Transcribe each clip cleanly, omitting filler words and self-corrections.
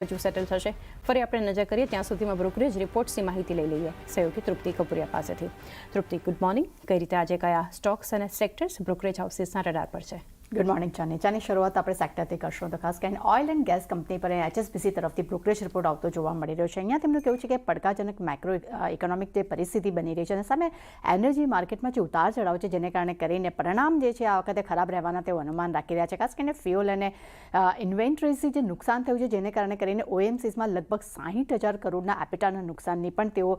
હજુ સેટલ થશે. ફરી આપણે નજર કરીએ ત્યાં સુધીમાં બ્રોકરેજ રિપોર્ટ્સની માહિતી લઈ લઈએ સહયોગી તૃપ્તિ કપૂરિયા પાસેથી. તૃપ્તિ, ગુડ મોર્નિંગ. કઈ રીતે આજે કયા સ્ટોક્સ અને સેક્ટર્સ બ્રોકરેજ હાઉસીસના રડાર પર છે? ગુડ મોર્નિંગ ચાની. ચાની શરૂઆત આપણે સેક્ટરથી કરશું તો ખાસ કરીને ઓઇલ એન્ડ ગેસ કંપની પર HSBC તરફથી બ્રોકરેજ રિપોર્ટ આવતો જોવા મળી રહ્યો છે. અહીંયા તેમનું કહેવું છે કે પડકારજનક મેક્રો ઇકોનોમિક જે પરિસ્થિતિ બની રહી છે અને સામે એનર્જી માર્કેટમાં જે ઉતાર ચઢાવ છે જેને કારણે કરીને પરિણામ જે છે આ વખતે ખરાબ રહેવાના તેઓ અનુમાન રાખી રહ્યા છે. ખાસ કરીને ફ્યુઅલ અને ઇન્વેન્ટરીઝથી જે નુકસાન થયું છે જેને કારણે કરીને OMCમાં લગભગ 60,000 કરોડના એપિટાના નુકસાનની પણ તેઓ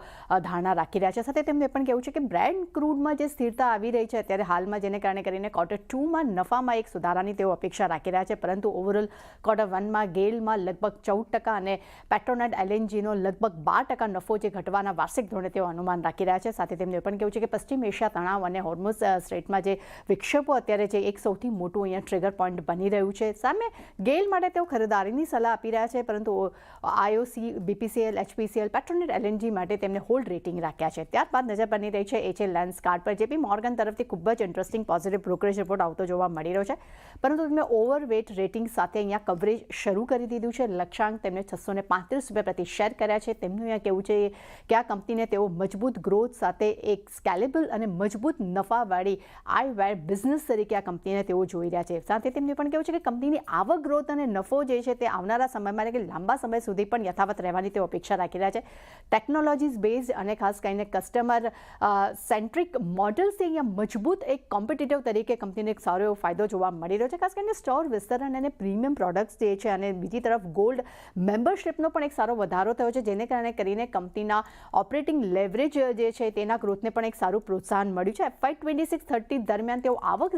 ધારણા રાખી રહ્યા છે. સાથે તેમનું એ પણ કહેવું છે કે બ્રેન્ટ ક્રૂડમાં જે સ્થિરતા આવી રહી છે અત્યારે હાલમાં જેને કારણે કરીને Q2માં નફામાં એક સુધારાની તેઓ અપેક્ષા રાખી રહ્યા છે, પરંતુ ઓવરઓલ Q1માં ગેલમાં લગભગ 14% અને પેટ્રોનેટ LNGનો લગભગ 12% નફો જે ઘટવાના વાર્ષિક ધોરણે તેઓ અનુમાન રાખી રહ્યા છે. સાથે તેમનું એ પણ કહેવું છે કે પશ્ચિમ એશિયા તણાવ અને હોર્મુઝ સ્ટ્રેટમાં જે વિક્ષેપો અત્યારે છે એક સૌથી મોટું અહીંયા ટ્રિગર પોઈન્ટ બની રહ્યું છે. સામે ગેલ માટે તેઓ ખરીદારીની સલાહ આપી રહ્યા છે, પરંતુ IOC, BPCL, HPCL, Petronet LNG માટે તેમને હોલ્ડ રેટિંગ રાખ્યા છે. ત્યારબાદ નજર બની રહી છે HL લેન્ડસ્કાર્ડ પર. JP મોર્ગન તરફથી ખૂબ જ ઇન્ટરેસ્ટિંગ પોઝિટિવ બ્રોકરેજ રિપોર્ટ આવતો જોવા મળી રહ્યો છે, પરંતુ તેમને ઓવરવેટ રેટિંગ સાથે અહીંયા કવરેજ શરૂ કરી દીધું છે. લક્ષ્યાંક તેમને ₹635 પ્રતિ શેર કર્યા છે. તેમનું અહીંયા કહેવું છે કે આ કંપનીને તેઓ મજબૂત ગ્રોથ સાથે એક સ્કેલેબલ અને મજબૂત નફાવાળી આઈવેર બિઝનેસ તરીકે આ કંપનીને તેઓ જોઈ રહ્યા છે. સાથે તેમનું પણ કહેવું છે કે કંપનીની આવક ગ્રોથ અને નફો જે છે તે આવનારા સમયમાં એટલે કે લાંબા સમય સુધી પણ યથાવત રહેવાની તેઓ અપેક્ષા રાખી રહ્યા છે. ટેકનોલોજીસ બેઝડ અને ખાસ કરીને કસ્ટમર સેન્ટ્રિક મોડલ્સથી અહીંયા મજબૂત એક કોમ્પિટિટિવ તરીકે કંપનીને એક સારો એવો ફાયદો જોવા મળી રહ્યો છે. ખાસ કરીને સ્ટોર વિસ્તરણ અને પ્રીમિયમ પ્રોડક્ટ્સ જે છે અને બીજી તરફ ગોલ્ડ મેમ્બરશિપનો પણ એક સારો વધારો થયો છે, જેને કારણે કરીને કંપનીના ઓપરેટિંગ લેવરેજ જે છે તેના ગ્રોથને પણ એક સારું પ્રોત્સાહન મળ્યું છે. FY 26-30 દરમિયાન તેઓ આવક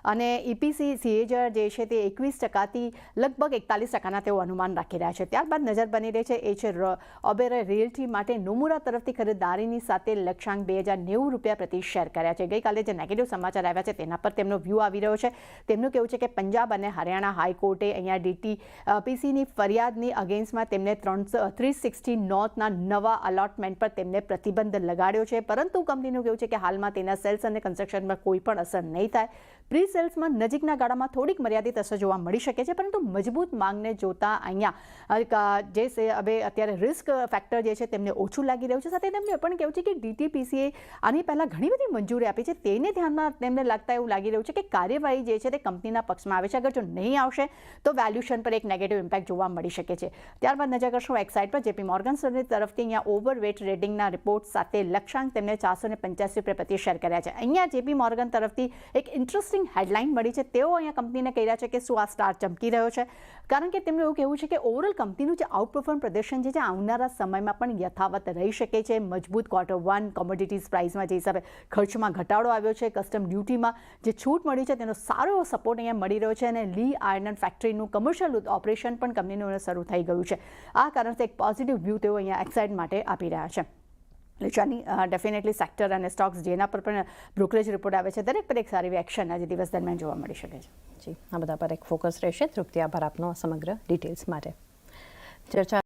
અને EPC CAGR જે છે તે 21%થી લગભગ 41%ના તેઓ અનુમાન રાખી રહ્યા છે. ત્યારબાદ નજર બની રહી છે એ છે ઓબેરોય રિયલ્ટી માટે નોમુરા તરફથી ખરીદારીની સાથે લક્ષ્યાંક ₹2,090 પ્રતિ શેર કર્યા છે. ગઈકાલે જે નેગેટિવ સમાચાર આવ્યા છે તેના પર તેમનો વ્યૂ આવી રહ્યો છે. તેમનું કહેવું છે કે પંજાબ અને હરિયાણા હાઈકોર્ટે અહીંયા DTPCની ફરિયાદની અગેન્સ્ટમાં તેમને 360 નોર્થના નવા અલોટમેન્ટ પર તેમને પ્રતિબંધ લગાડ્યો છે, પરંતુ કંપનીનું કહેવું છે કે હાલમાં તેના સેલ્સ અને કન્સ્ટ્રક્શનમાં કોઈ પણ અસર નહીં થાય. પ્રી સેલ્સમાં નજીકના ગાળામાં થોડીક મર્યાદિત અસર જોવા મળી શકે છે, પરંતુ મજબૂત માંગને જોતા અહીંયા જે હવે અત્યારે રિસ્ક ફેક્ટર જે છે તેમને ઓછું લાગી રહ્યું છે. સાથે તેમને પણ કહેવું છે કે DTPCએ આની પહેલાં ઘણી બધી મંજૂરી આપી છે, તેને ધ્યાનમાં તેમને લાગતા એવું લાગી રહ્યું છે કે કાર્યવાહી જે છે તે કંપનીના પક્ષમાં આવે છે. અગર જો નહીં આવશે તો વેલ્યુએશન પર એક નેગેટિવ ઇમ્પેક્ટ જોવા મળી શકે છે. ત્યારબાદ નજર કરશું એક્સાઇડ પર. JP મોર્ગન તરફથી અહીંયા ઓવરવેટ રેટિંગના રિપોર્ટ સાથે લક્ષ્યાંક તેમને ₹485 પ્રતિ શેર કર્યા છે. અહીંયા JP મોર્ગન તરફથી એક ઇન્ટરેસ્ટિંગ હેડલાઇન મળી છે. તેઓ અહીંયા કંપનીને કહી રહ્યા છે કે શું આ સ્ટાર ચમકી રહ્યો છે, કારણ કે તેમનું એવું કહેવું છે કે ઓવરઓલ કંપનીનું જે આઉટપરફોર્મ પ્રદર્શન છે આવનારા સમયમાં પણ યથાવત રહી શકે છે. મજબૂત Q1 કોમોડિટીઝ પ્રાઇસમાં જે હિસાબે ખર્ચમાં ઘટાડો આવ્યો છે, કસ્ટમ ડ્યુટીમાં જે છૂટ મળી છે તેનો સારો એવો સપોર્ટ અહીંયા મળી રહ્યો છે અને લી આયર્ન ફેક્ટરીનું કમર્શિયલ ઓપરેશન પણ કંપનીનું શરૂ થઈ ગયું છે. આ કારણથી એક પોઝિટિવ વ્યૂ તેઓ અહીંયા એક્સાઇડ માટે આપી રહ્યા છે. ચાની ડેફિનેટલી સેક્ટર અને સ્ટોક્સ જેના પર પણ બ્રોકરેજ રિપોર્ટ આવે છે દરેક પર એક સારી એવી એક્શન આજે દિવસ દરમિયાન જોવા મળી શકે છે. જી, આ બધા પર એક ફોકસ રહેશે. તૃપ્તિ, આભાર આપનો સમગ્ર ડિટેલ્સ માટે. ચર્ચા